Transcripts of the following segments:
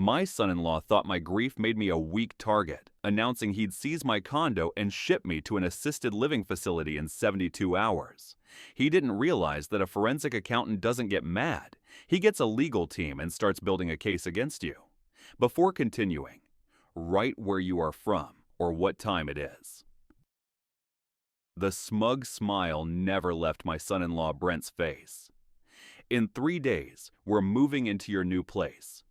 My son-in-law thought my grief made me a weak target, announcing he'd seize my condo and ship me to an assisted living facility in 72 hours. He didn't realize that a forensic accountant doesn't get mad. He gets a legal team and starts building a case against you. Before continuing, write where you are from or what time it is. The smug smile never left my son-in-law Brent's face. In 3 days, we're moving into your new place.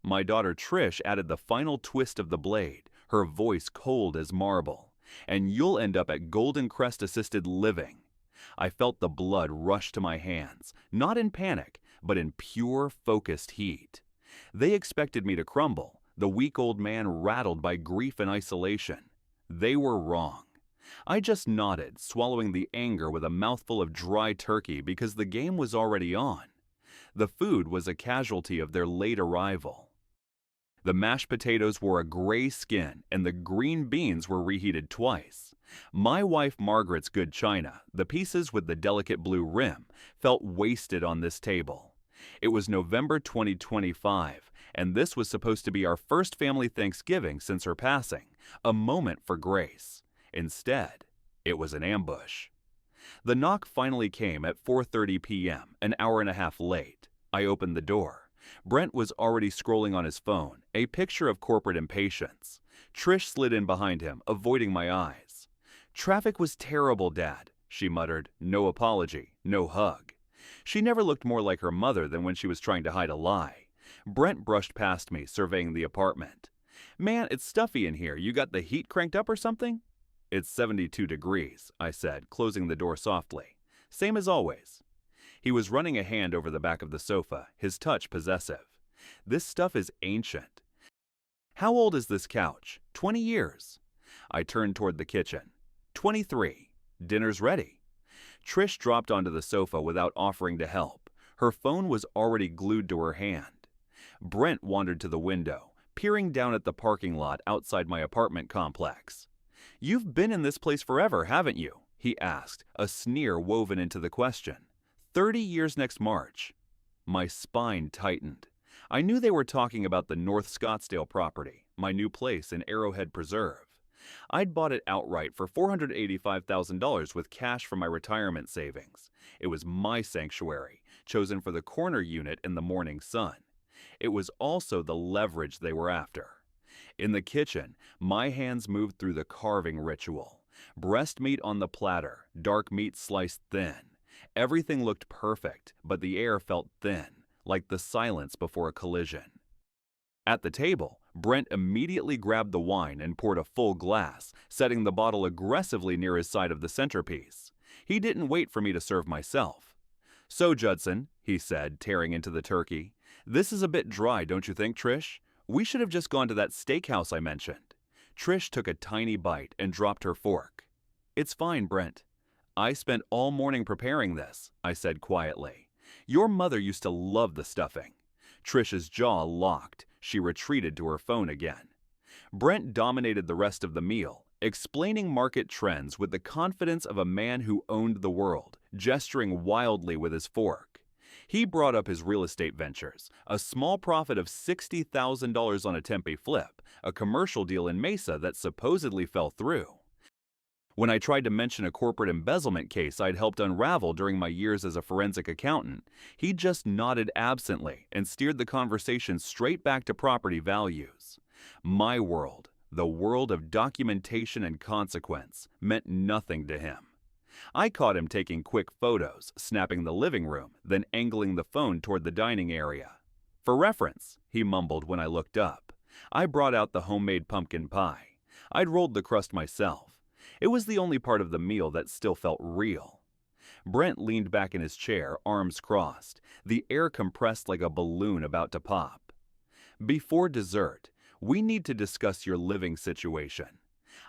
My daughter Trish added the final twist of the blade, her voice cold as marble. And you'll end up at Golden Crest Assisted Living. I felt the blood rush to my hands, not in panic, but in pure, focused heat. They expected me to crumble, the weak old man rattled by grief and isolation. They were wrong. I just nodded, swallowing the anger with a mouthful of dry turkey because the game was already on. The food was a casualty of their late arrival. The mashed potatoes wore a gray skin and the green beans were reheated twice. My wife Margaret's good china, the pieces with the delicate blue rim, felt wasted on this table. It was November 2025, and this was supposed to be our first family Thanksgiving since her passing, a moment for grace. Instead, it was an ambush. The knock finally came at 4:30 p.m., an hour and a half late. I opened the door. Brent was already scrolling on his phone, a picture of corporate impatience. Trish slid in behind him, avoiding my eyes. "Traffic was terrible, Dad," she muttered. No apology, no hug. She never looked more like her mother than when she was trying to hide a lie. Brent brushed past me, surveying the apartment. "Man, it's stuffy in here. You got the heat cranked up or something?" "It's 72 degrees, I said, closing the door softly. "Same as always." He was running a hand over the back of the sofa, his touch possessive. "This stuff is ancient." "How old is this couch?" 20 years. I turned toward the kitchen. 23. "Dinner's ready." Trish dropped onto the sofa without offering to help. Her phone was already glued to her hand. Brent wandered to the window, peering down at the parking lot outside my apartment complex. "You've been in this place forever, haven't you?" he asked, a sneer woven into the question. 30 years next March. My spine tightened. I knew they were talking about the North Scottsdale property, my new place in Arrowhead Preserve. I'd bought it outright for $485,000 with cash from my retirement savings. It was my sanctuary, chosen for the corner unit in the morning sun. It was also the leverage they were after. In the kitchen, my hands moved through the carving ritual. Breast meat on the platter, dark meat sliced thin. Everything looked perfect, but the air felt thin, like the silence before a collision. At the table, Brent immediately grabbed the wine and poured a full glass, setting the bottle aggressively near his side of the centerpiece. He didn't wait for me to serve myself. "So, Judson," he said, tearing into the turkey, "this is a bit dry, don't you think, Trish? We should have just gone to that steakhouse I mentioned." Trish took a tiny bite and dropped her fork. "It's fine, Brent. I spent all morning preparing this," I said quietly. "Your mother used to love the stuffing." Trish's jaw locked. She retreated to her phone again. Brent dominated the rest of the meal, explaining market trends with the confidence of a man who owned the world, gesturing wildly with his fork. He brought up his real estate ventures, a small profit of $60,000 on a Tempe flip, a commercial deal in Mesa that supposedly fell through. When I tried to mention a corporate embezzlement case I'd helped unravel during my years as a forensic accountant, he just nodded absently and steered the conversation straight back to property values. My world, the world of documentation and consequence, meant nothing to him. I caught him taking quick photos, snapping the living room, then angling the phone toward the dining area. "For reference," he mumbled when I looked up. I brought out the homemade pumpkin pie. I'd rolled the crust myself. It was the only part of the meal that still felt real. Brent leaned back in his chair, arms crossed, the air compressed like a balloon about to pop. "Before dessert, we need to discuss your living situation."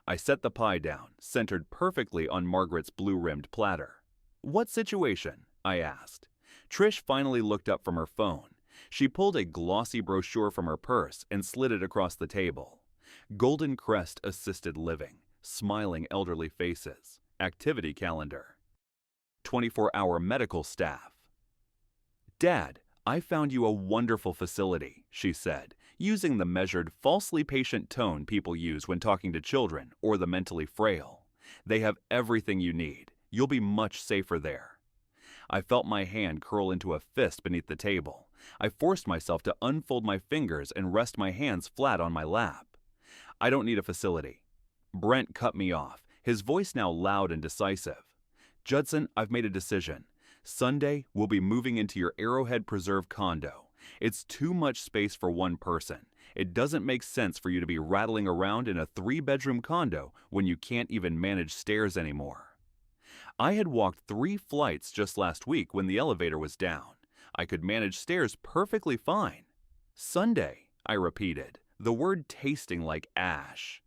I set the pie down, centered perfectly on Margaret's blue-rimmed platter. "What situation?" I asked. Trish finally looked up from her phone. She pulled a glossy brochure from her purse and slid it across the table. Golden Crest Assisted Living. Smiling elderly faces, activity calendar, 24-hour medical staff. "Dad, I found you a wonderful facility," she said. using the measured, falsely patient tone people use when talking to children or the mentally frail. They have everything you need. You'll be much safer there. I felt my hand curl into a fist beneath the table. I forced myself to unfold my fingers and rest my hands flat on my lap. I don't need a facility. Brent cut me off, his voice now loud and decisive. Judson, I've made a decision. Sunday, we'll be moving into your Arrowhead Preserve condo. It's too much space for one person. It doesn't make sense for you to be rattling around in a 3-bedroom condo when you can't even manage stairs anymore. I had walked 3 flights just last week when the elevator was down. I could manage stairs perfectly fine. Sunday, I repeated, the word tasting like ash.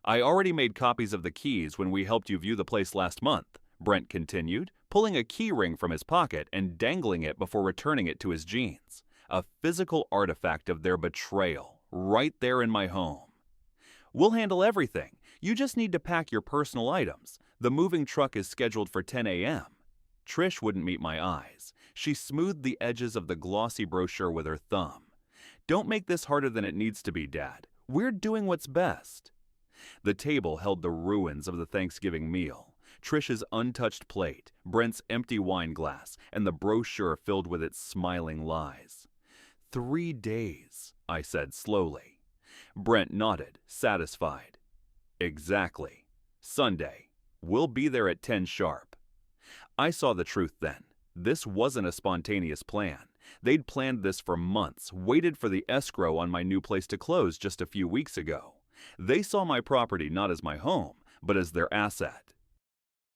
I already made copies of the keys when we helped you view the place last month, Brent continued, pulling a key ring from his pocket and dangling it before returning it to his jeans. A physical artifact of their betrayal, right there in my home. We'll handle everything. You just need to pack your personal items. The moving truck is scheduled for 10 a.m. Trish wouldn't meet my eyes. She smoothed the edges of the glossy brochure with her thumb. Don't make this harder than it needs to be, Dad. We're doing what's best. The table held the ruins of the Thanksgiving meal. Trish's untouched plate, Brent's empty wine glass, and the brochure filled with its smiling lies. 3 days, I said slowly. Brent nodded, satisfied. Exactly. Sunday. We'll be there at 10 sharp. I saw the truth then. This wasn't a spontaneous plan. They'd planned this for months, waited for the escrow on my new place to close just a few weeks ago. They saw my property not as my home, but as their asset.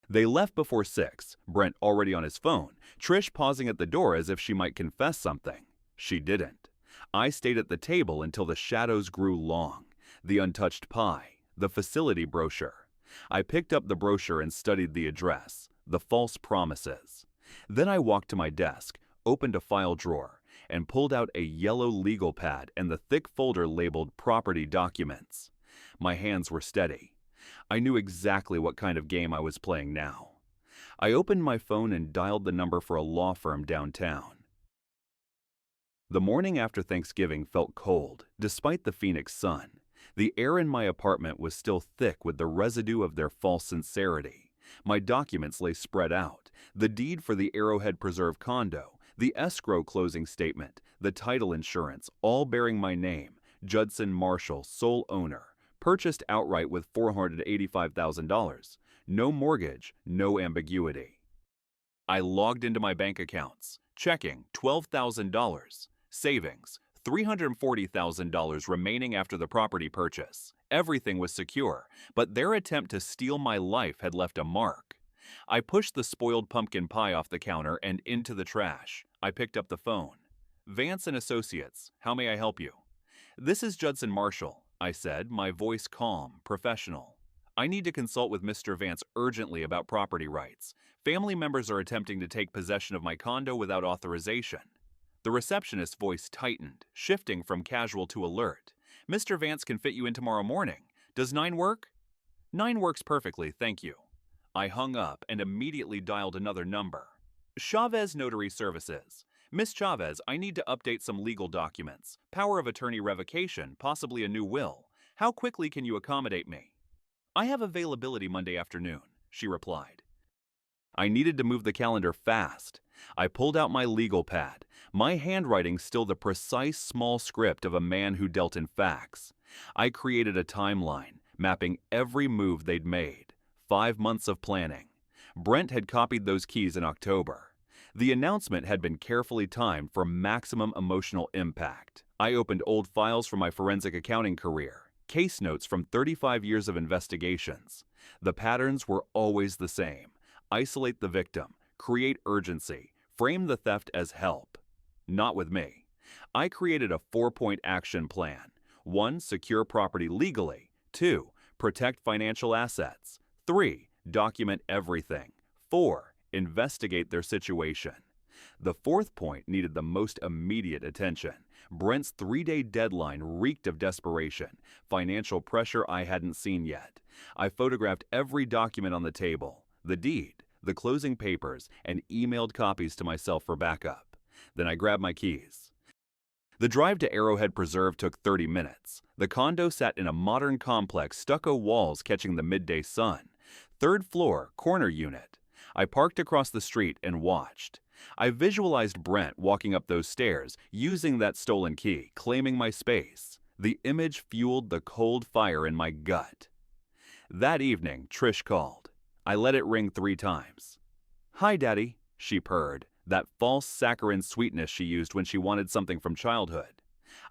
They left before 6, Brent already on his phone, Trish pausing at the door as if she might confess something. She didn't. I stayed at the table until the shadows grew long. The untouched pie, the facility brochure. I picked up the brochure and studied the address, the false promises. Then I walked to my desk, opened a file drawer, and pulled out a yellow legal pad and the thick folder labeled Property Documents. My hands were steady. I knew exactly what kind of game I was playing now. I opened my phone and dialed the number for a law firm downtown. The morning after Thanksgiving felt cold, despite the Phoenix sun. The air in my apartment was still thick with the residue of their false sincerity. My documents lay spread out, the deed for the Arrowhead Preserve condo, the escrow closing statement, the title insurance, all bearing my name, Judson Marshall, sole owner. Purchased outright with $485,000. No mortgage, no ambiguity. I logged into my bank accounts. Checking, $12,000. Savings, $340,000 remaining after the property purchase. Everything was secure, but their attempt to steal my life had left a mark. I pushed the spoiled pumpkin pie off the counter and into the trash. I picked up the phone. Vance & Associates, how may I help you? This is Judson Marshall, I said, my voice calm, professional. I need to consult with Mr. Vance urgently about property rights. Family members are attempting to take possession of my condo without authorization. The receptionist's voice tightened, shifting from casual to alert. Mr. Vance can fit you in tomorrow morning. Does 9 work? 9 works perfectly, thank you. I hung up and immediately dialed another number. Chavez Notary Services. Miss Chavez, I need to update some legal documents. Power of attorney revocation, possibly a new will. How quickly can you accommodate me? I have availability Monday afternoon, she replied. I needed to move the calendar fast. I pulled out my legal pad, my handwriting still the precise small script of a man who dealt in facts. I created a timeline, mapping every move they'd made. 5 months of planning. Brent had copied those keys in October. The announcement had been carefully timed for maximum emotional impact. I opened old files from my forensic accounting career, case notes from 35 years of investigations. The patterns were always the same. Isolate the victim, create urgency, frame the theft as help. Not with me. I created a 4-point action plan. 1. Secure property legally. 2. Protect financial assets. 3. Document everything. 4. Investigate their situation. The 4th point needed the most immediate attention. Brent's 3-day deadline reeked of desperation, financial pressure I hadn't seen yet. I photographed every document on the table, the deed, the closing papers, and emailed copies to myself for backup. Then I grabbed my keys. The drive to Arrowhead Preserve took 30 minutes. The condo sat in a modern complex, stucco walls catching the midday sun. Third floor, corner unit. I parked across the street and watched. I visualized Brent walking up those stairs, using that stolen key, claiming my space. The image fueled the cold fire in my gut. That evening, Trish called. I let it ring 3 times. "Hi, Daddy," she purred, that false saccharine sweetness she used when she wanted something from childhood.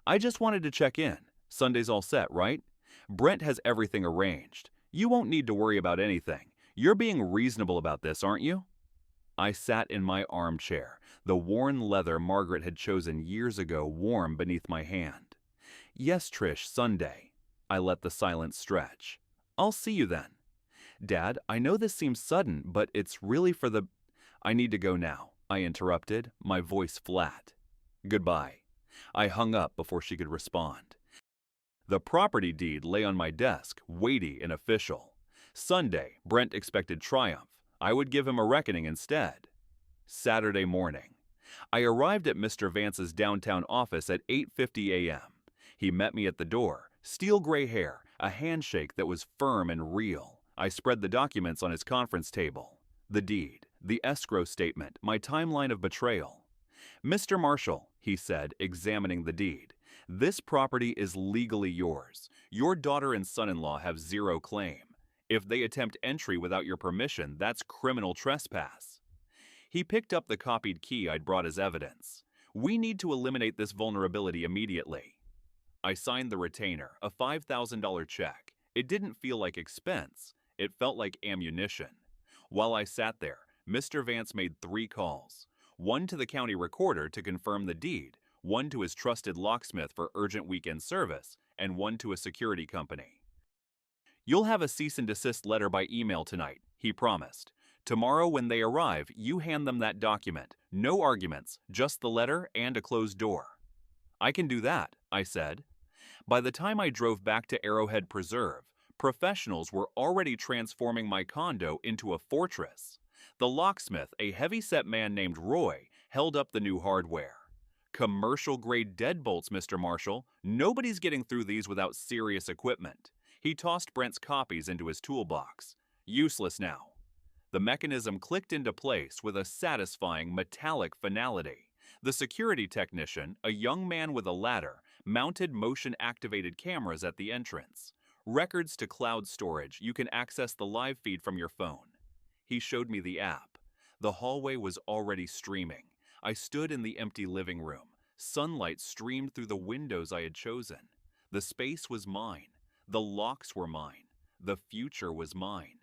"I just wanted to check in. Sunday's all set, right? Brent has everything arranged. You won't need to worry about anything. You're being reasonable about this, aren't you?" I sat in my armchair, the worn leather Margaret had chosen years ago warm beneath my hand. "Yes, Trish, Sunday." I let the silence stretch. "I'll see you then." "Dad, I know this seems sudden, but it's really for the—" "I need to go now," I interrupted, my voice flat. "Goodbye." I hung up before she could respond. The property deed lay on my desk, weighty and official. Sunday, Brent expected triumph. I would give him a reckoning instead. Saturday morning. I arrived at Mr. Vance's downtown office at 8:50 a.m. He met me at the door, steel gray hair, a handshake that was firm and real. I spread the documents on his conference table. The deed, the escrow statement, my timeline of betrayal. "Mr. Marshall," he said, examining the deed, "this property is legally yours. Your daughter and son-in-law have zero claim. If they attempt entry without your permission, that's criminal trespass." He picked up the copied key I'd brought as evidence. "We need to eliminate this vulnerability immediately." I signed the retainer, a $5,000 check. It didn't feel like expense. It felt like ammunition. While I sat there, Mr. Vance made 3 calls. One to the county recorder to confirm the deed, one to his trusted locksmith for urgent weekend service, and one to a security company. "You'll have a cease and desist letter by email tonight," he promised. "Tomorrow when they arrive, you hand them that document. No arguments, just the letter and a closed door." "I can do that," I said. By the time I drove back to Arrowhead Preserve, professionals were already transforming my condo into a fortress. The locksmith, a heavy-set man named Roy, held up the new hardware. "Commercial-grade deadbolts, Mr. Marshall. Nobody's getting through these without serious equipment." He tossed Brent's copies into his toolbox. "Useless now." The mechanism clicked into place with a satisfying metallic finality. The security technician, a young man with a ladder, mounted motion-activated cameras at the entrance. "Records to cloud storage. You can access the live feed from your phone." He showed me the app. The hallway was already streaming. I stood in the empty living room. Sunlight streamed through the windows I had chosen. The space was mine. The locks were mine. The future was mine.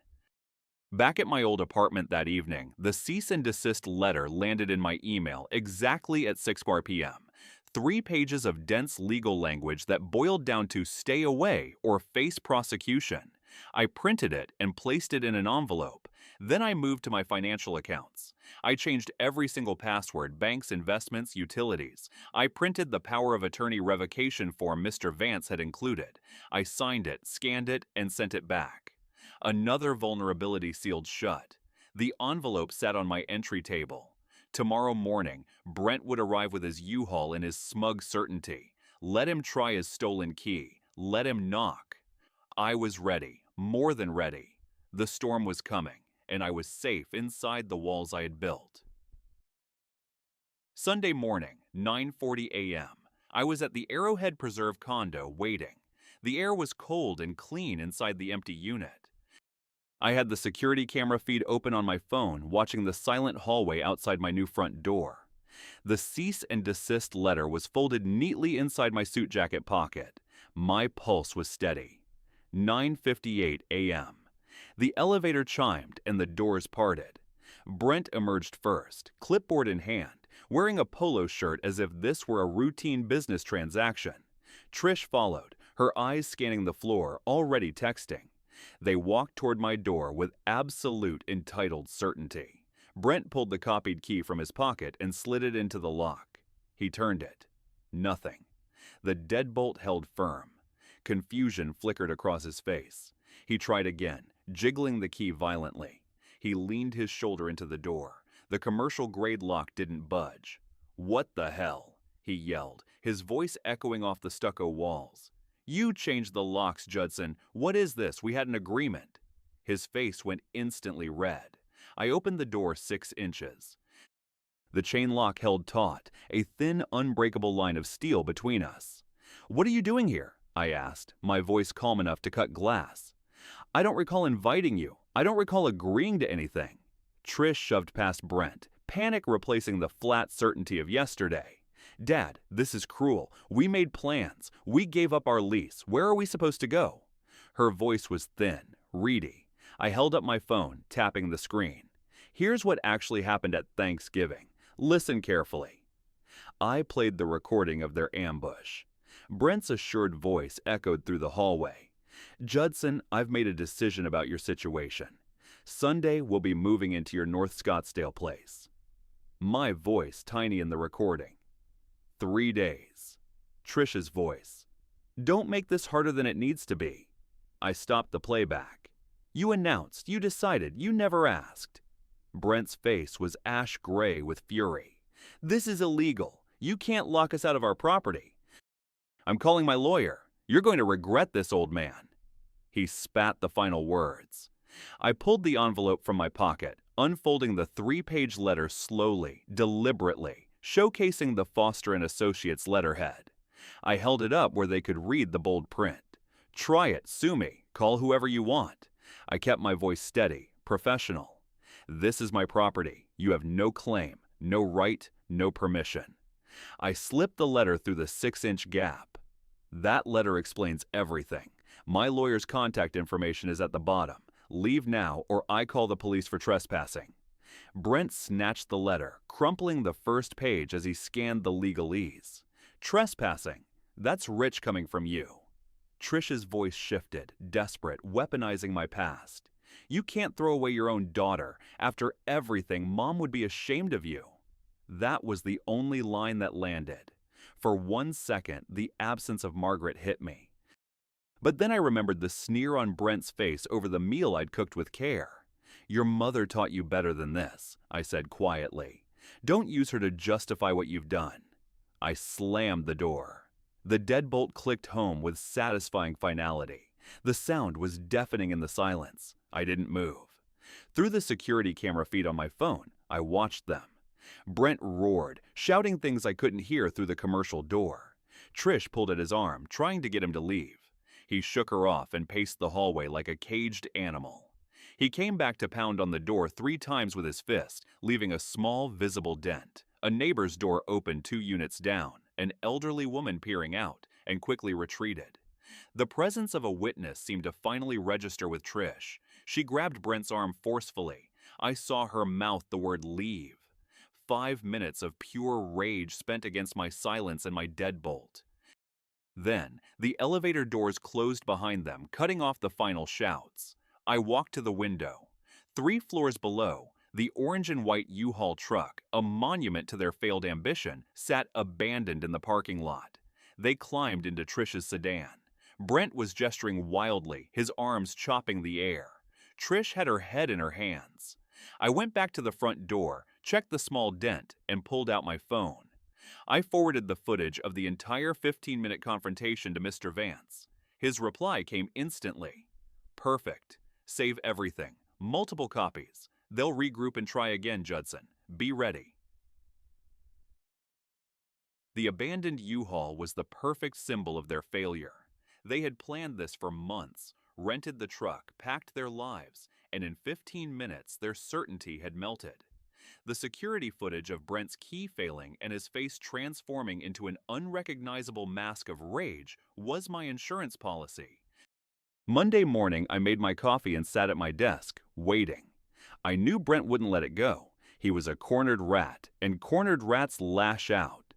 Back at my old apartment that evening, the cease and desist letter landed in my email exactly at 6 p.m. 3 pages of dense legal language that boiled down to "stay away" or "face prosecution." I printed it and placed it in an envelope. Then I moved to my financial accounts. I changed every single password, banks, investments, utilities. I printed the power of attorney revocation form Mr. Vance had included. I signed it, scanned it, and sent it back. Another vulnerability sealed shut. The envelope sat on my entry table. Tomorrow morning, Brent would arrive with his U-Haul in his smug certainty. Let him try his stolen key. Let him knock. I was ready, more than ready. The storm was coming, and I was safe inside the walls I had built. Sunday morning, 9:40 a.m. I was at the Arrowhead Preserve condo waiting. The air was cold and clean inside the empty unit. I had the security camera feed open on my phone, watching the silent hallway outside my new front door. The cease and desist letter was folded neatly inside my suit jacket pocket. My pulse was steady. 9:58 a.m. The elevator chimed and the doors parted. Brent emerged first, clipboard in hand, wearing a polo shirt as if this were a routine business transaction. Trish followed, her eyes scanning the floor, already texting. They walked toward my door with absolute entitled certainty. Brent pulled the copied key from his pocket and slid it into the lock. He turned it. Nothing. The deadbolt held firm. Confusion flickered across his face. He tried again, jiggling the key violently. He leaned his shoulder into the door. The commercial-grade lock didn't budge. "What the hell?" he yelled, his voice echoing off the stucco walls. "You changed the locks, Judson. What is this? We had an agreement." His face went instantly red. I opened the door 6 inches. The chain lock held taut, a thin, unbreakable line of steel between us. "What are you doing here?" I asked, my voice calm enough to cut glass. "I don't recall inviting you. I don't recall agreeing to anything." Trish shoved past Brent, panic replacing the flat certainty of yesterday. "Dad, this is cruel. We made plans. We gave up our lease. Where are we supposed to go?" Her voice was thin, reedy. I held up my phone, tapping the screen. "Here's what actually happened at Thanksgiving. Listen carefully." I played the recording of their ambush. Brent's assured voice echoed through the hallway. "Judson, I've made a decision about your situation. Sunday, we'll be moving into your North Scottsdale place." My voice tiny in the recording. 3 days. Trish's voice. "Don't make this harder than it needs to be." I stopped the playback. "You announced, you decided, you never asked." Brent's face was ash gray with fury. "This is illegal. You can't lock us out of our property." "I'm calling my lawyer. You're going to regret this, old man." He spat the final words. I pulled the envelope from my pocket, unfolding the 3-page letter slowly, deliberately, showcasing the Foster & Associates letterhead. I held it up where they could read the bold print. "Try it, sue me, call whoever you want." I kept my voice steady, professional. "This is my property. You have no claim, no right, no permission." I slipped the letter through the 6-inch gap. "That letter explains everything. My lawyer's contact information is at the bottom. Leave now or I call the police for trespassing." Brent snatched the letter, crumpling the first page as he scanned the legalese. "Trespassing? That's rich coming from you." Trish's voice shifted, desperate, weaponizing my past. "You can't throw away your own daughter. After everything, Mom would be ashamed of you." That was the only line that landed. For 1 second, the absence of Margaret hit me. But then I remembered the sneer on Brent's face over the meal I'd cooked with care. "Your mother taught you better than this," I said quietly. "Don't use her to justify what you've done." I slammed the door. The deadbolt clicked home with satisfying finality. The sound was deafening in the silence. I didn't move. Through the security camera feed on my phone, I watched them. Brent roared, shouting things I couldn't hear through the commercial door. Trish pulled at his arm, trying to get him to leave. He shook her off and paced the hallway like a caged animal. He came back to pound on the door 3 times with his fist, leaving a small, visible dent. A neighbor's door opened 2 units down, an elderly woman peering out, and quickly retreated. The presence of a witness seemed to finally register with Trish. She grabbed Brent's arm forcefully. I saw her mouth the word leave. 5 minutes of pure rage spent against my silence and my deadbolt. Then, the elevator doors closed behind them, cutting off the final shouts. I walked to the window. 3 floors below, the orange and white U-Haul truck, a monument to their failed ambition, sat abandoned in the parking lot. They climbed into Trish's sedan. Brent was gesturing wildly, his arms chopping the air. Trish had her head in her hands. I went back to the front door, checked the small dent, and pulled out my phone. I forwarded the footage of the entire 15-minute confrontation to Mr. Vance. His reply came instantly. "Perfect. Save everything. Multiple copies. They'll regroup and try again, Judson. Be ready." The abandoned U-Haul was the perfect symbol of their failure. They had planned this for months, rented the truck, packed their lives, and in 15 minutes their certainty had melted. The security footage of Brent's key failing and his face transforming into an unrecognizable mask of rage was my insurance policy. Monday morning, I made my coffee and sat at my desk, waiting. I knew Brent wouldn't let it go. He was a cornered rat, and cornered rats lash out.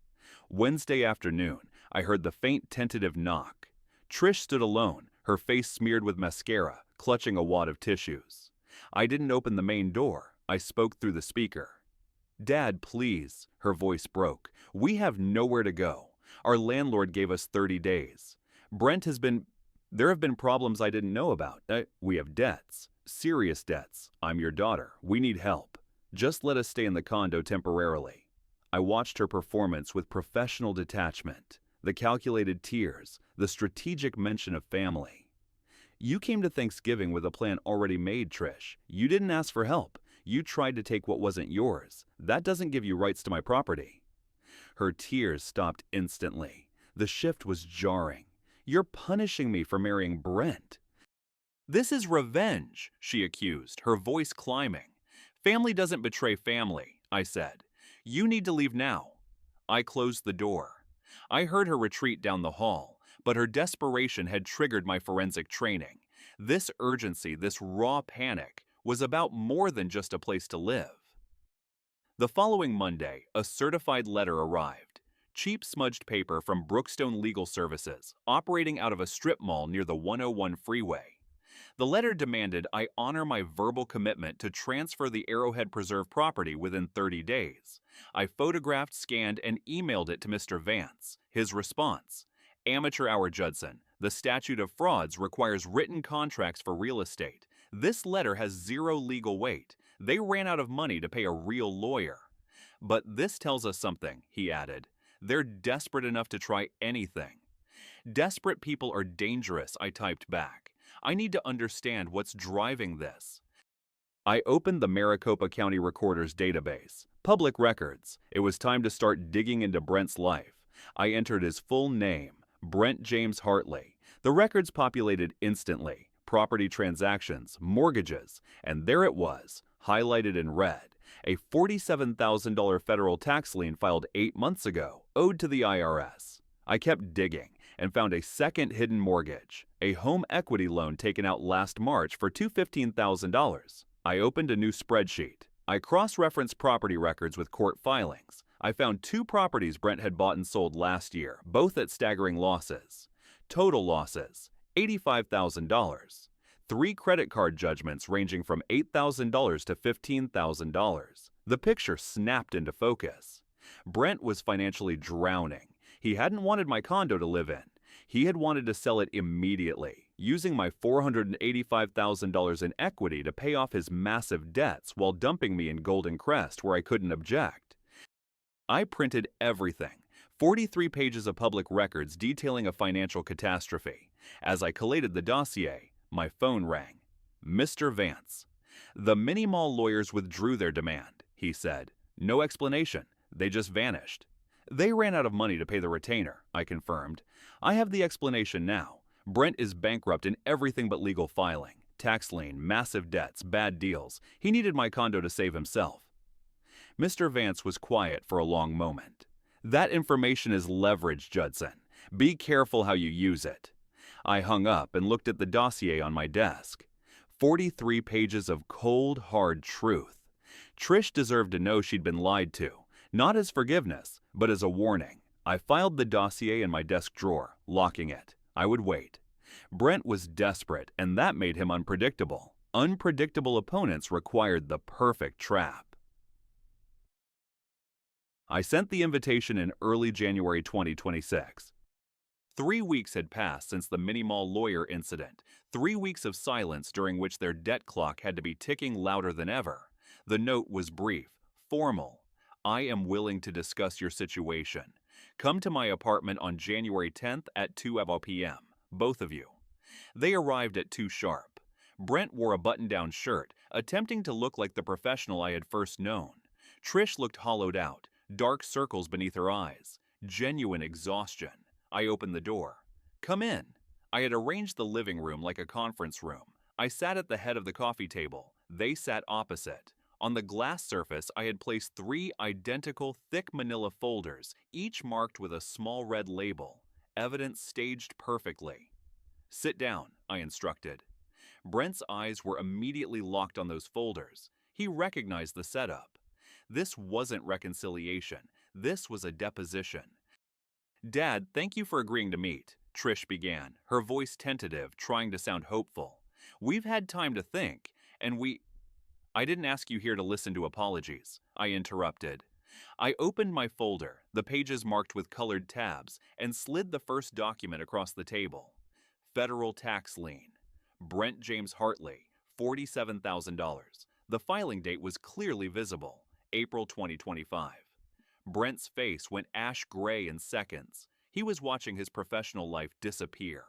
Wednesday afternoon, I heard the faint tentative knock. Trish stood alone, her face smeared with mascara, clutching a wad of tissues. I didn't open the main door. I spoke through the speaker. "Dad, please," her voice broke. "We have nowhere to go. Our landlord gave us 30 days. There have been problems I didn't know about. We have debts. Serious debts. I'm your daughter. We need help. Just let us stay in the condo temporarily." I watched her performance with professional detachment, the calculated tears, the strategic mention of family. You came to Thanksgiving with a plan already made, Trish. You didn't ask for help. You tried to take what wasn't yours. That doesn't give you rights to my property. Her tears stopped instantly. The shift was jarring. You're punishing me for marrying Brent. This is revenge, she accused, her voice climbing. Family doesn't betray family, I said. You need to leave now. I closed the door. I heard her retreat down the hall, but her desperation had triggered my forensic training. This urgency, this raw panic, was about more than just a place to live. The following Monday, a certified letter arrived. Cheap smudged paper from Brookstone Legal Services, operating out of a strip mall near the 101 freeway. The letter demanded I honor my verbal commitment to transfer the Arrowhead Preserve property within 30 days. I photographed, scanned, and emailed it to Mr. Vance. His response: Amateur hour, Judson. The statute of frauds requires written contracts for real estate. This letter has zero legal weight. They ran out of money to pay a real lawyer. But this tells us something, he added. They're desperate enough to try anything. Desperate people are dangerous, I typed back. I need to understand what's driving this. I opened the Maricopa County Recorder's database. Public records. It was time to start digging into Brent's life. I entered his full name, Brent James Hartley. The records populated instantly. Property transactions, mortgages, and there it was, highlighted in red. A $47,000 federal tax lien filed 8 months ago, owed to the IRS. I kept digging and found a second hidden mortgage, a home equity loan taken out last March for $215,000. I opened a new spreadsheet. I cross-referenced property records with court filings. I found 2 properties Brent had bought and sold last year, both at staggering losses. Total losses, $85,000. 3 credit card judgments ranging from $8,000 to $15,000. The picture snapped into focus. Brent was financially drowning. He hadn't wanted my condo to live in. He had wanted to sell it immediately, using my $485,000 in equity to pay off his massive debts while dumping me in Golden Crest where I couldn't object. I printed everything, 43 pages of public records detailing a financial catastrophe. As I collated the dossier, my phone rang. Mr. Vance. The mini-mall lawyers withdrew their demand, he said. No explanation. They just vanished. They ran out of money to pay the retainer, I confirmed. I have the explanation now. Brent is bankrupt in everything but legal filing. Tax lien, massive debts, bad deals. He needed my condo to save himself. Mr. Vance was quiet for a long moment. That information is leverage, Judson. Be careful how you use it. I hung up and looked at the dossier on my desk. 43 pages of cold, hard truth. Trish deserved to know she'd been lied to. Not as forgiveness, but as a warning. I filed the dossier in my desk drawer, locking it. I would wait. Brent was desperate, and that made him unpredictable. Unpredictable opponents required the perfect trap. I sent the invitation in early January 2026. 3 weeks had passed since the mini-mall lawyer incident. 3 weeks of silence during which their debt clock had to be ticking louder than ever. The note was brief, formal. I am willing to discuss your situation. Come to my apartment on January 10th at 2 p.m., both of you. They arrived at 2 sharp. Brent wore a button-down shirt, attempting to look like the professional I had first known. Trish looked hollowed out, dark circles beneath her eyes, genuine exhaustion. I opened the door. Come in. I had arranged the living room like a conference room. I sat at the head of the coffee table. They sat opposite. On the glass surface, I had placed 3 identical thick manila folders, each marked with a small red label. Evidence staged perfectly. Sit down, I instructed. Brent's eyes were immediately locked on those folders. He recognized the setup. This wasn't reconciliation. This was a deposition. Dad, thank you for agreeing to meet, Trish began, her voice tentative, trying to sound hopeful. We've had time to think, and I didn't ask you here to listen to apologies, I interrupted. I opened my folder, the pages marked with colored tabs, and slid the first document across the table. Federal tax lien. Brent James Hartley, $47,000. The filing date was clearly visible, April 2025. Brent's face went ash gray in seconds. He was watching his professional life disappear.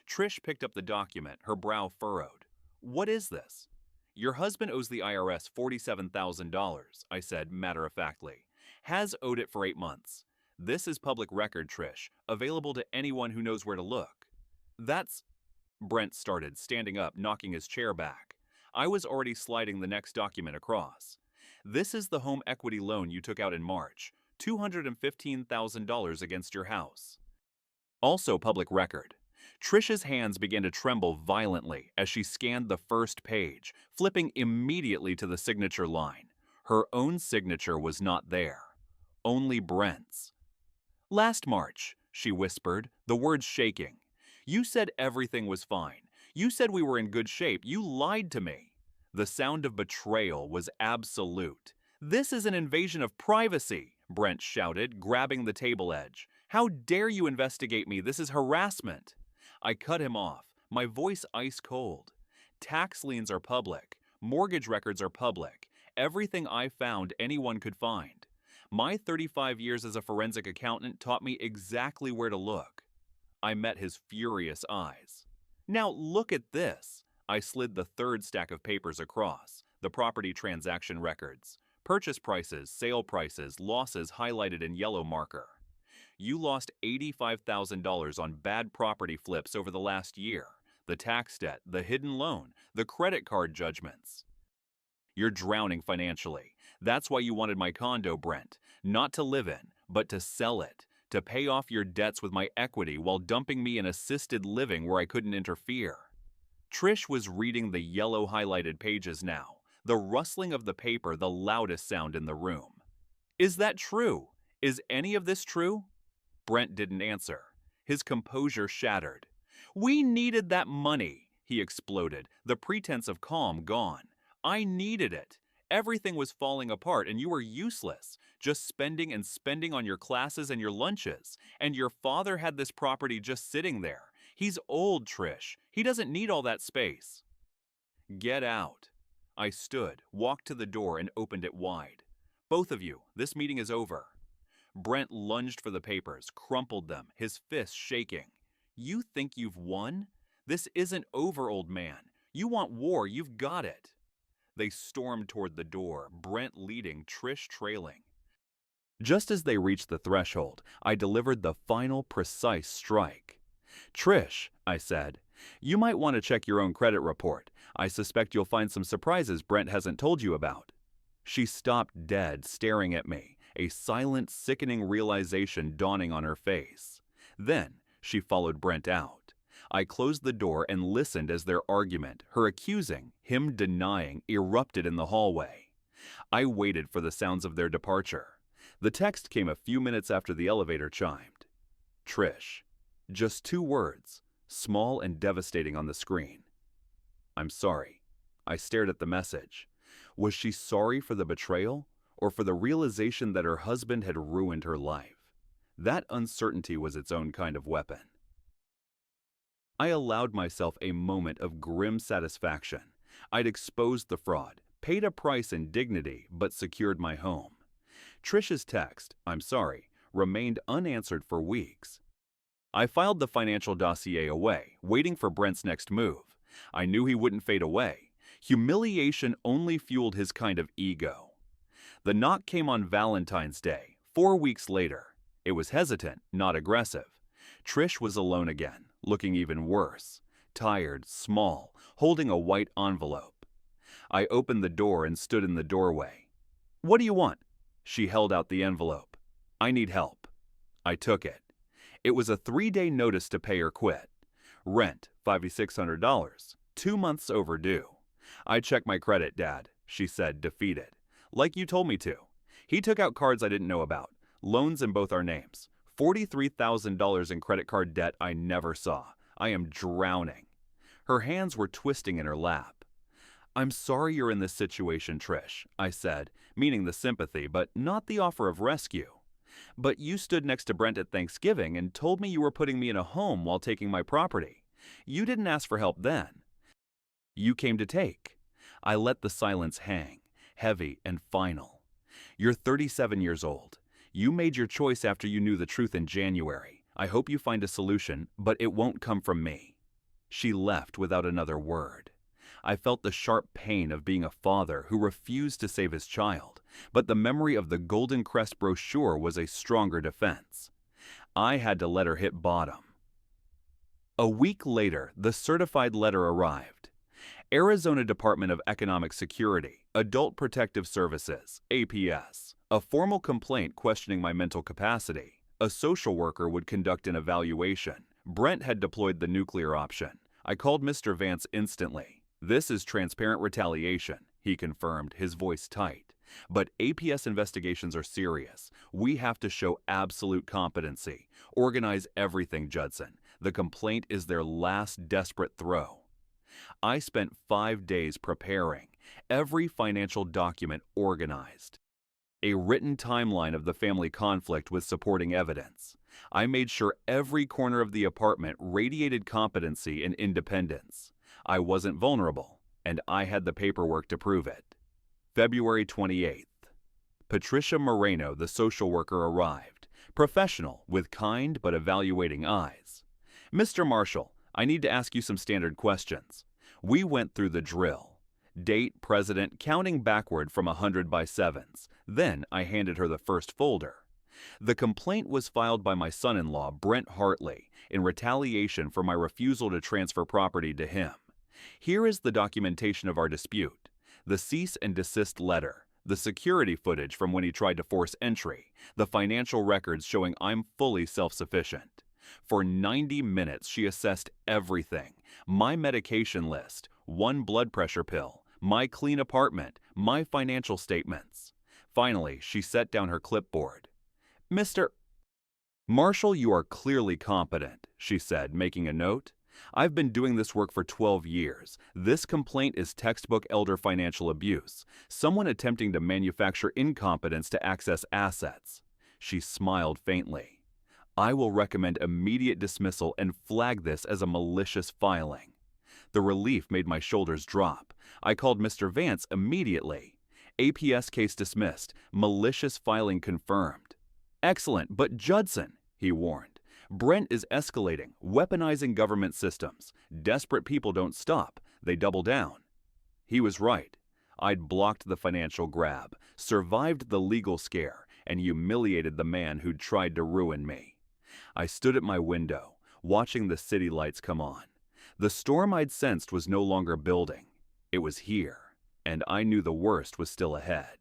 Trish picked up the document, her brow furrowed. "What is this?" "Your husband owes the IRS $47,000, I said matter-of-factly. Has owed it for 8 months. This is public record, Trish, available to anyone who knows where to look." "That's—" Brent started, standing up, knocking his chair back. I was already sliding the next document across. "This is the home equity loan you took out in March, $215,000 against your house. Also public record." Trish's hands began to tremble violently as she scanned the first page, flipping immediately to the signature line. Her own signature was not there. Only Brent's. "Last March," she whispered, the words shaking. "You said everything was fine. You said we were in good shape. You lied to me." The sound of betrayal was absolute. "This is an invasion of privacy," Brent shouted, grabbing the table edge. "How dare you investigate me? This is harassment." I cut him off, my voice ice cold. "Tax liens are public. Mortgage records are public. Everything I found anyone could find. My 35 years as a forensic accountant taught me exactly where to look." I met his furious eyes. "Now look at this." I slid the third stack of papers across, the property transaction records. Purchase prices, sale prices, losses highlighted in yellow marker. "You lost $85,000 on bad property flips over the last year. The tax debt, the hidden loan, the credit card judgments. You're drowning financially. That's why you wanted my condo, Brent. Not to live in, but to sell it. To pay off your debts with my equity while dumping me in assisted living where I couldn't interfere." Trish was reading the yellow highlighted pages now, the rustling of the paper the loudest sound in the room. "Is that true? Is any of this true?" Brent didn't answer. His composure shattered. "We needed that money," he exploded, the pretense of calm gone. "I needed it. Everything was falling apart and you were useless, just spending and spending on your classes and your lunches. And your father had this property just sitting there. He's old, Trish. He doesn't need all that space." "Get out." I stood, walked to the door, and opened it wide. "Both of you, this meeting is over." Brent lunged for the papers, crumpled them, his fists shaking. "You think you've won? This isn't over, old man. You want war, you've got it." They stormed toward the door, Brent leading, Trish trailing. Just as they reached the threshold, I delivered the final, precise strike. "Trish," I said, "you might want to check your own credit report. I suspect you'll find some surprises Brent hasn't told you about." She stopped dead, staring at me, a silent, sickening realization dawning on her face. Then she followed Brent out. I closed the door and listened as their argument, her accusing, him denying, erupted in the hallway. I waited for the sounds of their departure. The text came a few minutes after the elevator chimed. "Trish." Just 2 words, small and devastating on the screen. "I'm sorry." I stared at the message. Was she sorry for the betrayal, or for the realization that her husband had ruined her life? That uncertainty was its own kind of weapon. I allowed myself a moment of grim satisfaction. I'd exposed the fraud, paid a price in dignity, but secured my home. Trish's text, "I'm sorry," remained unanswered for weeks. I filed the financial dossier away, waiting for Brent's next move. I knew he wouldn't fade away. Humiliation only fueled his kind of ego. The knock came on Valentine's Day, 4 weeks later. It was hesitant, not aggressive. Trish was alone again, looking even worse. Tired, small, holding a white envelope. I opened the door and stood in the doorway. "What do you want?" She held out the envelope. "I need help." I took it. It was a 3-day notice to pay or quit. Rent, $5,600, 2 months overdue. "I checked my credit, Dad," she said, defeated. "Like you told me to. He took out cards I didn't know about, loans in both our names. $43,000 in credit card debt I never saw. I am drowning." Her hands were twisting in her lap. "I'm sorry you're in this situation, Trish," I said, meaning the sympathy, but not the offer of rescue. "But you stood next to Brent at Thanksgiving and told me you were putting me in a home while taking my property. You didn't ask for help then. You came to take." I let the silence hang, heavy and final. "You're 37 years old. You made your choice after you knew the truth in January. I hope you find a solution, but it won't come from me." She left without another word. I felt the sharp pain of being a father who refused to save his child, but the memory of the Golden Crest brochure was a stronger defense. I had to let her hit bottom. A week later, the certified letter arrived. Arizona Department of Economic Security, Adult Protective Services, APS. A formal complaint questioning my mental capacity. A social worker would conduct an evaluation. Brent had deployed the nuclear option. I called Mr. Vance instantly. "This is transparent retaliation," he confirmed, his voice tight. "But APS investigations are serious. We have to show absolute competency. Organize everything, Judson. The complaint is their last desperate throw." I spent 5 days preparing, every financial document organized. A written timeline of the family conflict with supporting evidence. I made sure every corner of the apartment radiated competency and independence. I wasn't vulnerable, and I had the paperwork to prove it. February 28th. Patricia Moreno, the social worker, arrived. Professional, with kind but evaluating eyes. "Mr. Marshall, I need to ask you some standard questions." We went through the drill. Date, president, counting backward from 100 by 7s. Then I handed her the first folder. The complaint was filed by my son-in-law, Brent Hartley, in retaliation for my refusal to transfer property to him. Here is the documentation of our dispute. The cease and desist letter, the security footage from when he tried to force entry, the financial records showing I'm fully self-sufficient. For 90 minutes, she assessed everything. My medication list, 1 blood pressure pill, my clean apartment, my financial statements. Finally, she set down her clipboard. "Mr. Marshall, you are clearly competent," she said, making a note. "I've been doing this work for 12 years. This complaint is textbook elder financial abuse, someone attempting to manufacture incompetence to access assets." She smiled faintly. "I will recommend immediate dismissal and flag this as a malicious filing." The relief made my shoulders drop. I called Mr. Vance immediately. "APS case dismissed. Malicious filing confirmed." "Excellent, but Judson," he warned. "Brent is escalating, weaponizing government systems. Desperate people don't stop. They double down." He was right. I'd blocked the financial grab, survived the legal scare, and humiliated the man who'd tried to ruin me. I stood at my window, watching the city lights come on. The storm I'd sensed was no longer building. It was here, and I knew the worst was still ahead.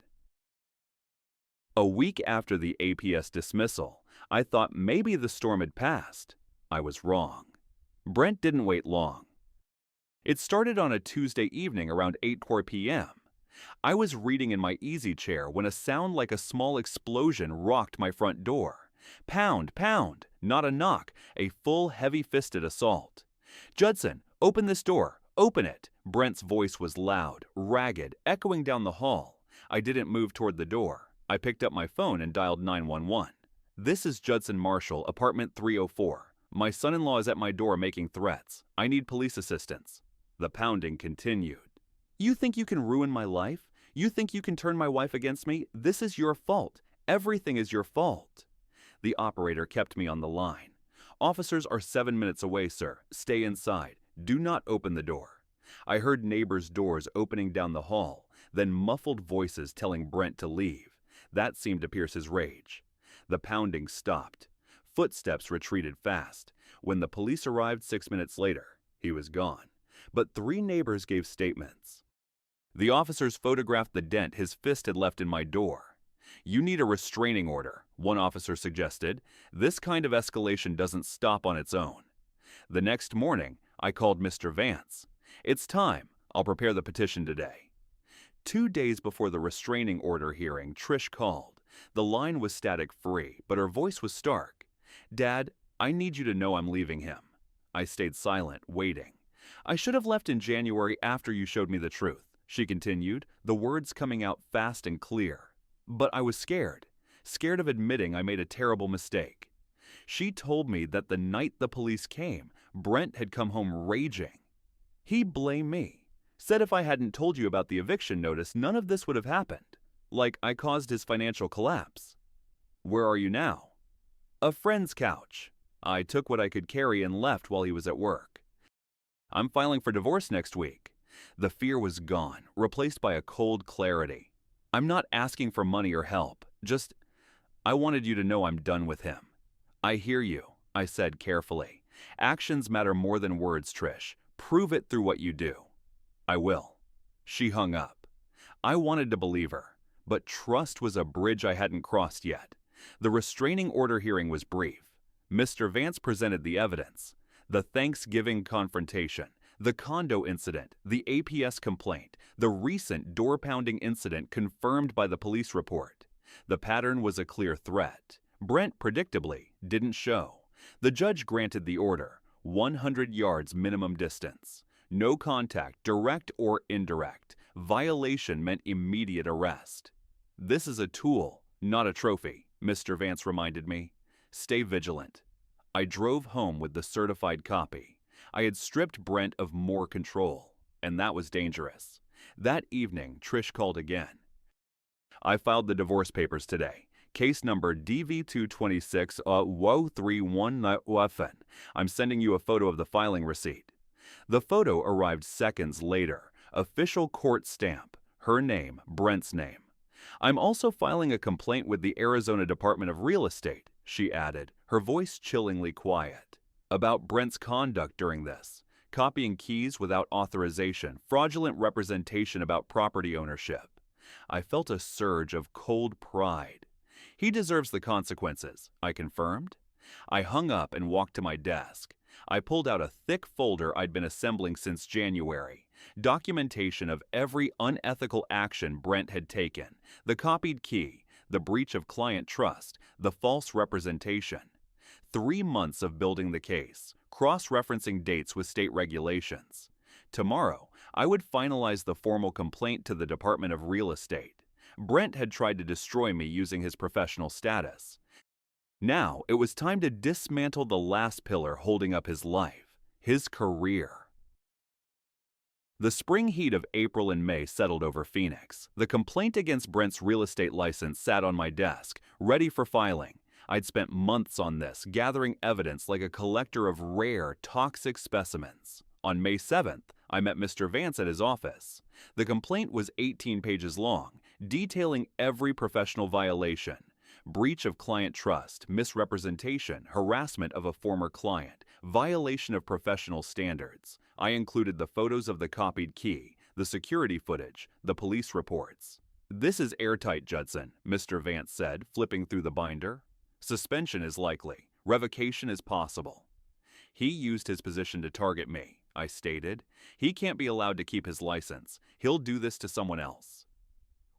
A week after the APS dismissal, I thought maybe the storm had passed. I was wrong. Brent didn't wait long. It started on a Tuesday evening around 8:04 p.m. I was reading in my easy chair when a sound like a small explosion rocked my front door. Pound, pound, not a knock, a full, heavy-fisted assault. "Judson, open this door, open it." Brent's voice was loud, ragged, echoing down the hall. I didn't move toward the door. I picked up my phone and dialed 911. "This is Judson Marshall, apartment 304. My son-in-law is at my door making threats. I need police assistance." The pounding continued. "You think you can ruin my life? You think you can turn my wife against me? This is your fault. Everything is your fault." The operator kept me on the line. "Officers are 7 minutes away, sir. Stay inside. Do not open the door." I heard neighbors' doors opening down the hall, then muffled voices telling Brent to leave. That seemed to pierce his rage. The pounding stopped. Footsteps retreated fast. When the police arrived 6 minutes later, he was gone. But 3 neighbors gave statements. The officers photographed the dent his fist had left in my door. "You need a restraining order," one officer suggested. "This kind of escalation doesn't stop on its own." The next morning, I called Mr. Vance. "It's time. I'll prepare the petition today." 2 days before the restraining order hearing, Trish called. The line was static-free, but her voice was stark. "Dad, I need you to know I'm leaving him." I stayed silent, waiting. "I should have left in January after you showed me the truth," she continued, the words coming out fast and clear. "But I was scared of admitting I made a terrible mistake." She told me that the night the police came, Brent had come home raging. He blamed me, said if I hadn't told you about the eviction notice, none of this would have happened. Like I caused his financial collapse. Where are you now? A friend's couch. I took what I could carry and left while he was at work. I'm filing for divorce next week. The fear was gone, replaced by a cold clarity. I'm not asking for money or help, just, I wanted you to know I'm done with him. I hear you, I said carefully. Actions matter more than words, Trish. Prove it through what you do. I will. She hung up. I wanted to believe her, but trust was a bridge I hadn't crossed yet. The restraining order hearing was brief. Mr. Vance presented the evidence. The Thanksgiving confrontation, the condo incident, the APS complaint, the recent door-pounding incident confirmed by the police report. The pattern was a clear threat. Brent, predictably, didn't show. The judge granted the order, 100 yards minimum distance. No contact, direct or indirect. Violation meant immediate arrest. This is a tool, not a trophy, Mr. Vance reminded me. Stay vigilant. I drove home with the certified copy. I had stripped Brent of more control, and that was dangerous. That evening, Trish called again. I filed the divorce papers today. Case number DV226-031. I'm sending you a photo of the filing receipt. The photo arrived seconds later. Official court stamp. Her name, Brent's name. I'm also filing a complaint with the Arizona Department of Real Estate, she added, her voice chillingly quiet. About Brent's conduct during this. Copying keys without authorization, fraudulent representation about property ownership. I felt a surge of cold pride. He deserves the consequences, I confirmed. I hung up and walked to my desk. I pulled out a thick folder I'd been assembling since January. Documentation of every unethical action Brent had taken. The copied key, the breach of client trust, the false representation. 3 months of building the case, cross-referencing dates with state regulations. Tomorrow, I would finalize the formal complaint to the Department of Real Estate. Brent had tried to destroy me using his professional status. Now, it was time to dismantle the last pillar holding up his life, his career. The spring heat of April and May settled over Phoenix. The complaint against Brent's real estate license sat on my desk, ready for filing. I'd spent months on this, gathering evidence like a collector of rare, toxic specimens. On May 7th, I met Mr. Vance at his office. The complaint was 18 pages long, detailing every professional violation. Breach of client trust, misrepresentation, harassment of a former client, violation of professional standards. I included the photos of the copied key, the security footage, the police reports. This is airtight, Judson, Mr. Vance said, flipping through the binder. Suspension is likely. Revocation is possible. He used his position to target me, I stated. He can't be allowed to keep his license. He'll do this to someone else.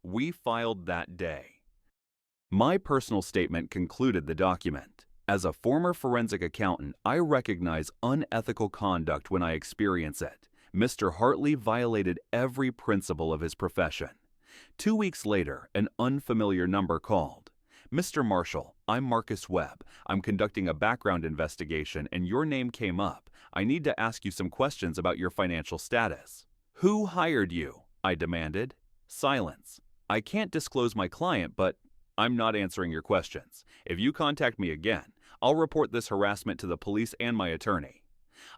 We filed that day. My personal statement concluded the document. As a former forensic accountant, I recognize unethical conduct when I experience it. Mr. Hartley violated every principle of his profession. 2 weeks later, an unfamiliar number called. Mr. Marshall, I'm Marcus Webb. I'm conducting a background investigation and your name came up. I need to ask you some questions about your financial status. Who hired you? I demanded. Silence. I can't disclose my client, but I'm not answering your questions. If you contact me again, I'll report this harassment to the police and my attorney.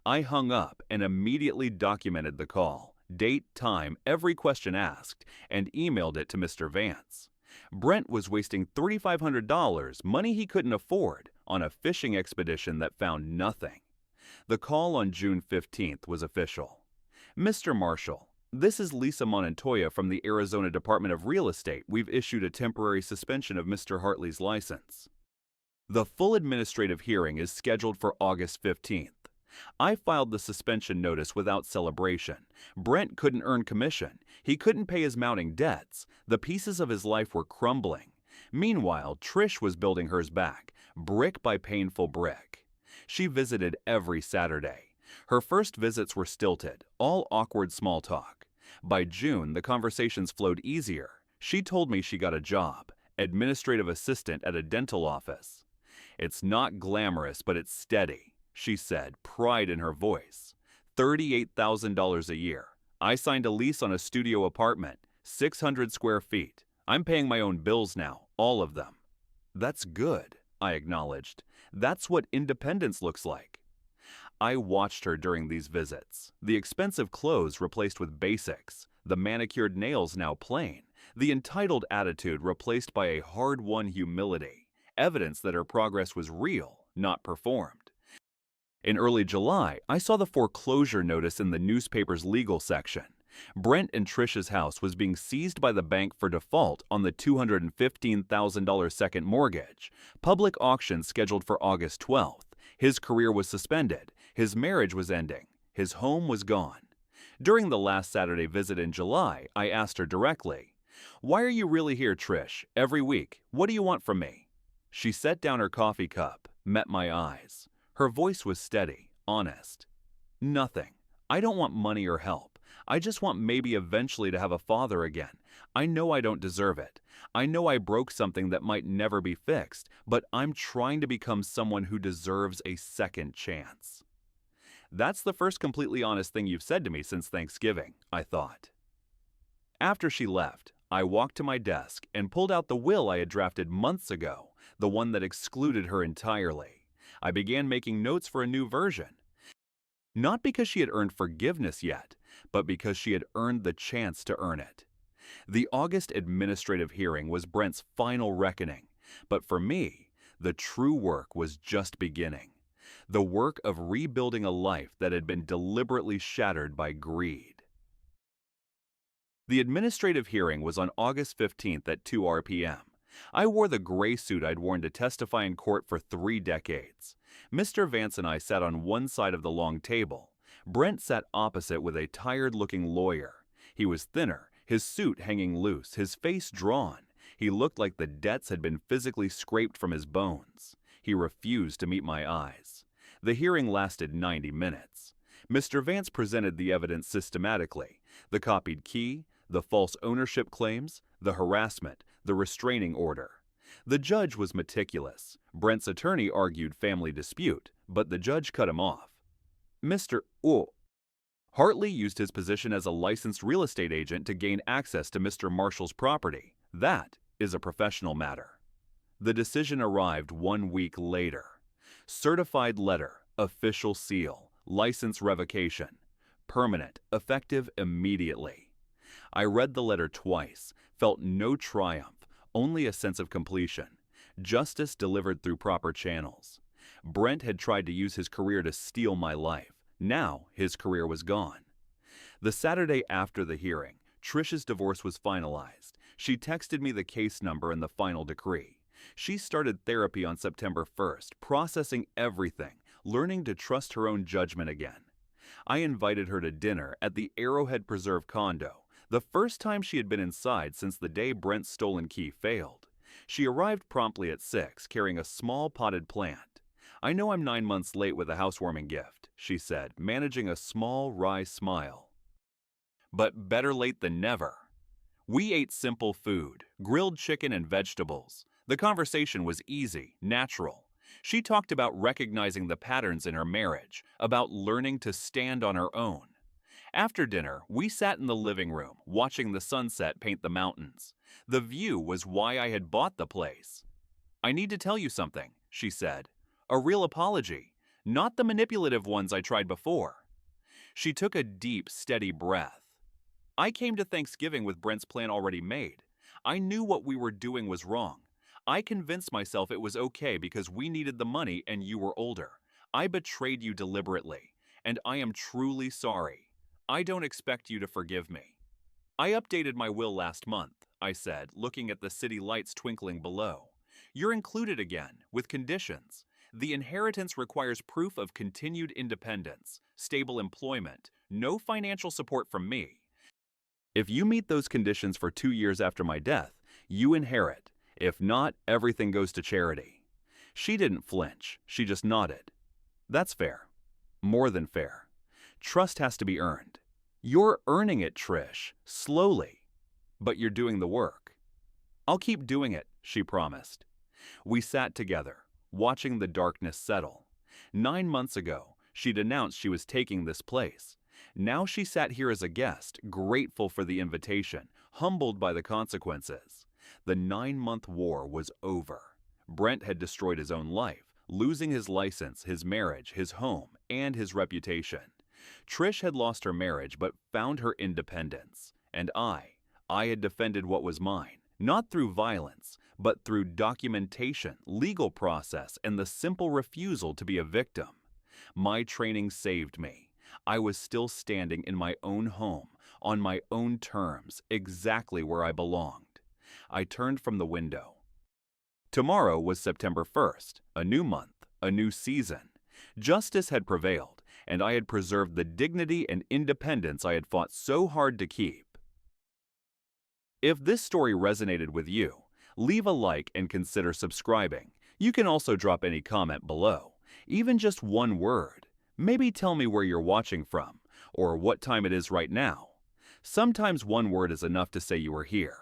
I hung up and immediately documented the call, date, time, every question asked, and emailed it to Mr. Vance. Brent was wasting $3,500, money he couldn't afford, on a fishing expedition that found nothing. The call on June 15th was official. Mr. Marshall, this is Lisa Montoya from the Arizona Department of Real Estate. We've issued a temporary suspension of Mr. Hartley's license. The full administrative hearing is scheduled for August 15th. I filed the suspension notice without celebration. Brent couldn't earn commission. He couldn't pay his mounting debts. The pieces of his life were crumbling. Meanwhile, Trish was building hers back, brick by painful brick. She visited every Saturday. Her first visits were stilted, all awkward small talk. By June, the conversations flowed easier. She told me she got a job, administrative assistant at a dental office. It's not glamorous, but it's steady, she said, pride in her voice. $38,000 a year. I signed a lease on a studio apartment, 600 square feet. I'm paying my own bills now, all of them. That's good, I acknowledged. That's what independence looks like. I watched her during these visits. The expensive clothes replaced with basics, the manicured nails now plain, the entitled attitude replaced by a hard-won humility, evidence that her progress was real, not performed. In early July, I saw the foreclosure notice in the newspaper's legal section. Brent and Trish's house was being seized by the bank for default on the $215,000 second mortgage. Public auction scheduled for August 12th. His career was suspended. His marriage was ending. His home was gone. During the last Saturday visit in July, I asked her directly, "Why are you really here, Trish? Every week. What do you want from me?" She set down her coffee cup, met my eyes. Her voice was steady, honest. "Nothing. I don't want money or help. I just want maybe eventually to have a father again. I know I don't deserve it. I know I broke something that might never be fixed, but I'm trying to become someone who deserves a second chance." That's the first completely honest thing you've said to me since Thanksgiving, I thought. After she left, I walked to my desk and pulled out the will I had drafted months ago, the one that excluded her entirely. I began making notes for a new version. Not because she had earned forgiveness yet, but because she had earned the chance to earn it. The August administrative hearing was Brent's final reckoning, but for me, the true work was just beginning. The work of rebuilding a life that had been deliberately shattered by greed. The administrative hearing was on August 15th at 2 p.m. I wore the gray suit I'd worn to testify in court for 3 decades. Mr. Vance and I sat on one side of the long table. Brent sat opposite with a tired-looking lawyer. He was thinner, his suit hanging loose, his face drawn. He looked like the debts had been physically scraped from his bones. He refused to meet my eyes. The hearing lasted 90 minutes. Mr. Vance presented the evidence systematically: the copied key, the false ownership claims, the harassment, the restraining order. The judge was meticulous. Brent's attorney argued family dispute, but the judge cut him off. Mr. Hartley used his position as a licensed real estate agent to gain access to Mr. Marshall's property. That is a professional matter. The decision arrived 1 week later. Certified letter, official seal, license revocation. Permanent, effective immediately. I read the letter twice, felt no triumph, only a sense of completion. Justice delivered through proper channels. Brent had tried to use his career to steal my life. Now his career was gone. The Saturday after the hearing, Trish's divorce was finalized. She texted me the case number and the final decree. She started therapy on September 1st, processing everything, learning to trust her own judgment again. I invited her to dinner at the Arrowhead Preserve condo, the first time she had been inside since the day Brent's stolen key failed. She arrived promptly at 6, carrying a small potted plant. "I know I'm 9 months late with a housewarming gift," she said, managing a small, wry smile. "But better late than never." We ate simple food, grilled chicken and vegetables. The conversation was easy, natural. She talked about recognizing the patterns in her marriage, about learning to stand on her own. After dinner, we sat in the living room, watching the sunset paint the mountains. The view was why I had bought the place. "I need to tell you something," she said. "A real apology, not the manipulative ones I tried before." She took a deep, steady breath. "I came to Thanksgiving with Brent's plan already made. I knew what we were doing was wrong. I convinced myself it was okay because we needed the money and you were older. I betrayed you deliberately, and I am truly sorry. I don't expect you to forgive me." "I updated my will last month," I said, looking at the city lights twinkling below. "You're included again, with conditions. The inheritance requires proof of continued independence, stable employment, no financial support from me. If you meet those conditions for 2 years after my death, you inherit. If not, everything goes to charity." She didn't flinch. She just nodded. "That's fair. More than fair. Trust has to be earned. You're earning it, Trish, slowly. But you're doing the work." "I'll keep doing it," she promised. We sat together, watching the darkness settle. 9 months ago, she'd announced she was taking this place. Now she sat here as a guest, grateful for the invitation, humbled by the consequences. The 9-month war was over. Brent had destroyed his own life, losing his license, his marriage, his home, and his reputation. Trish had lost her marriage but found her independence. And I had defended what was mine, not through violence, but through documentation, legal process, and the simple refusal to be a victim. My training saved me. I was still standing in my own home, on my own terms, exactly where I belonged. I turned from the window. Tomorrow was September 1st, a new month, a new season. Justice had prevailed, and I had preserved the dignity and independence I had fought so hard to keep. If this story resonated with you, leave a like and consider subscribing. You can also drop any comment below, even just one word. Maybe tell me where you're watching from, or what time it is right now. Sometimes one word is enough to say you are here.